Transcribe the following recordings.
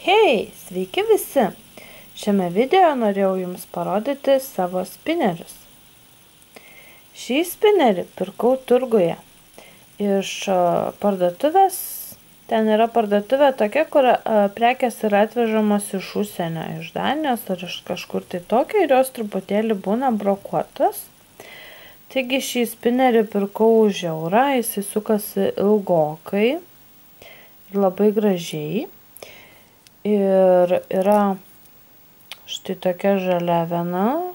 Hei, sveiki visi! Šiame video norėjau jums parodyti savo spinerius. Šį spinerį pirkau turguje iš parduotuvės. Ten yra parduotuvė tokia, kur prekės yra atvežamos iš užsienio, iš Danijos ar iš kažkur tai tokio ir jos truputėlį būna brokuotos. Taigi šį spinerį pirkau už eurą, jisai sukasi ilgokai ir labai gražiai. Ir yra štai tokia žaliavena,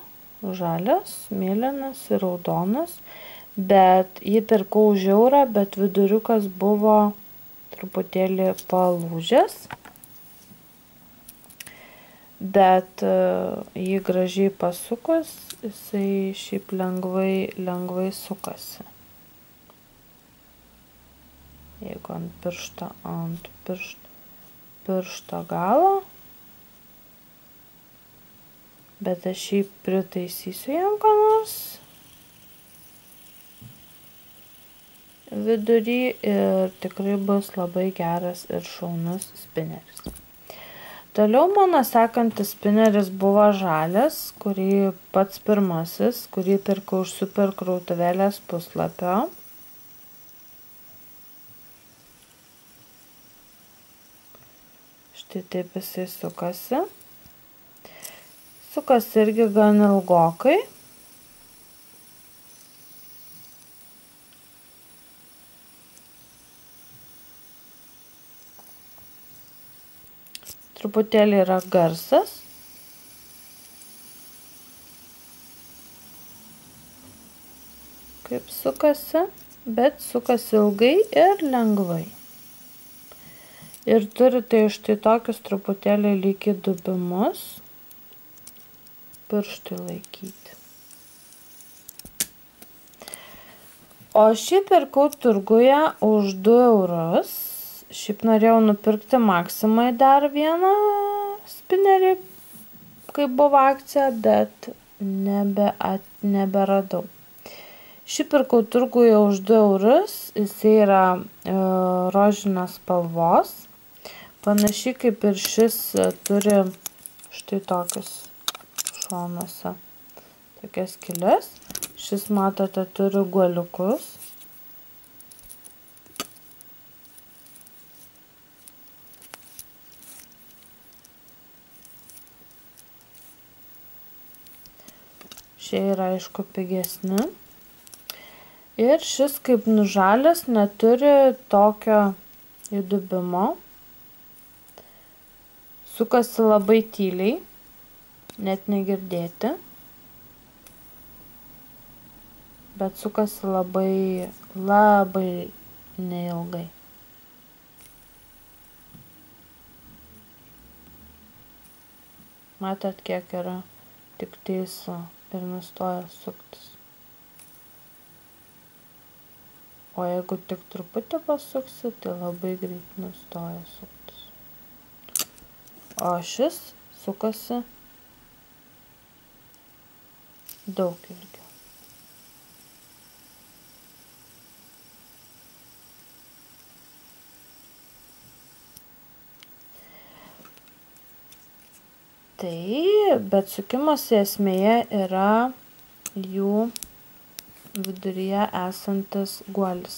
žalias, mėlynas ir raudonas, bet jį pirkau už eurą, bet viduriukas buvo truputėlį palūžęs, bet jį gražiai pasukus, jisai šiaip lengvai sukasi. Jeigu ant piršto galo, bet aš jį pritaisysiu jam ką nors vidury ir tikrai bus labai geras ir šaunus spineris. Toliau mano sekantis spineris buvo žalias, kurį pats pirmasis, kurį pirkau iš Super krautuvėlės puslapio. Štai taip jisai sukasi. Sukasi irgi gan ilgokai. Truputėlį yra garsas. Kaip sukasi, bet sukasi ilgai ir lengvai. Ir turi tai štai tokius truputėlį lyg įdubimus pirštui laikyti. O šį pirkau turguje už 2 eurus. Šiaip norėjau nupirkti Maksimai dar vieną spinerį, kai buvo akcija, bet neberadau. Šį pirkau turguje už 2 eurus. Jisai yra rožinės spalvos. Panašiai kaip ir šis turi štai tokius šonuose, tokias skyles. Šis, matote, turi guoliukus. Šie yra, aišku, pigesni. Ir šis kaip nužalęs neturi tokio įdubimo. Sukasi labai tyliai, net negirdėti. Bet sukasi labai neilgai. Matot, kiek yra tik teiso ir nustoja suktis. O jeigu tik truputį pasuksi, tai labai greit nustoja suktis. O šis sukasi daug ilgiau. Tai, bet sukimosi esmėje yra jų viduryje esantis guolis.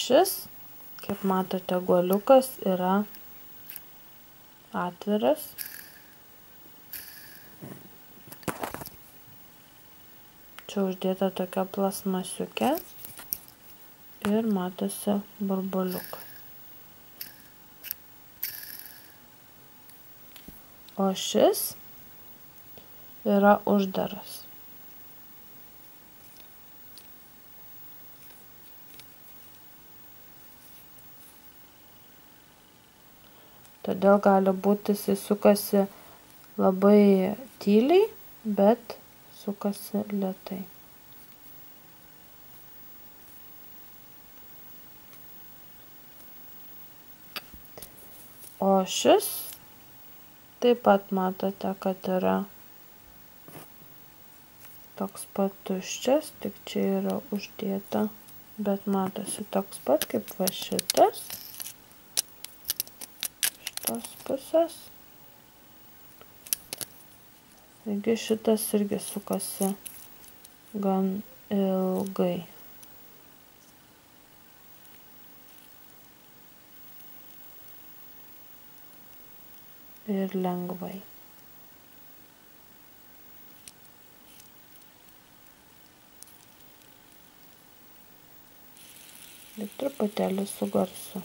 Šis, kaip matote, guoliukas yra atviras. Čia uždėta tokia plasmasiukė. Ir matosi burbuliukai. O šis yra uždaras. Todėl gali būti, jis sukasi labai tyliai, bet sukasi lėtai. O šis taip pat matote, kad yra toks pat tuščias, tik čia yra uždėta, bet matosi toks pat kaip va šitas. Šitos pusės. Taigi šitas irgi sukasi gan ilgai. Ir lengvai. Ir truputėlį su garsu.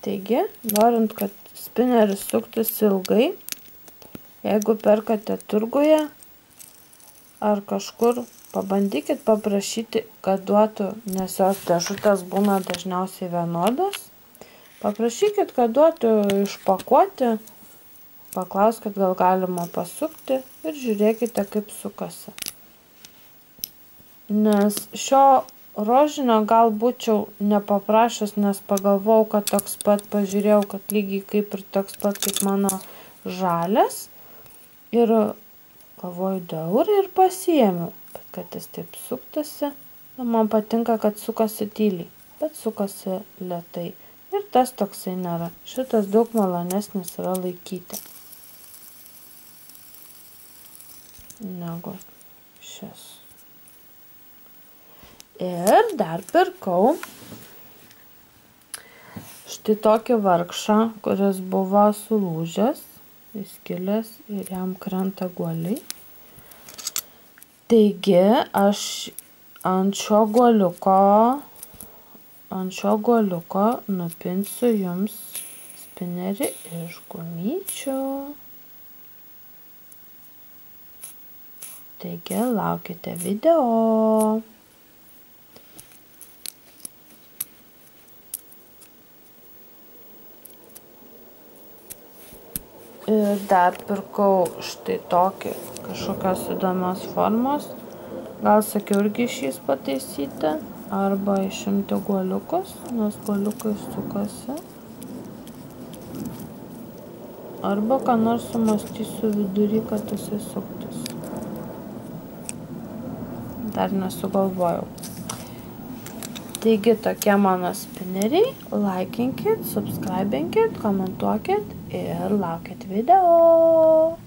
Taigi, norint, kad spineris suktųsi ilgai, jeigu perkate turguje ar kažkur, pabandykit paprašyti, kad duotų, nes jos dėžutės būna dažniausiai vienodos. Paprašykit, kad duotų išpakuoti, paklauskit, gal galima pasukti ir žiūrėkite, kaip sukasi. Nes šio rožinio gal būčiau nepaprašęs, nes pagalvojau, kad toks pat, pažiūrėjau, kad lygiai kaip ir toks pat kaip mano žalias. Ir galvoju, daur ir pasiėmiau. Bet kad jis taip suktasi, man patinka, kad sukasi tyliai, bet sukasi lėtai. Ir tas toksai nėra. Šitas daug malonesnis yra laikyti negu šis. Ir dar pirkau štai tokį vargšą, kuris buvo sulūžęs, įskilęs ir jam krenta guoliai. Taigi aš ant šio guoliuko nupinsiu jums spinerį iš gumyčių. Taigi laukite video. Ir dar pirkau štai tokį kažkokios įdomios formos. Gal sakiau irgi šis pataisyti. Arba išimti guoliukus, nes guoliukai sukasi. Arba ką nors sumąstysiu vidury, kad jisai suktųsi. Dar nesugalvojau. Taigi tokie mano spineriai. Laikinkit, subscribinkit, komentuokit ir laukit video.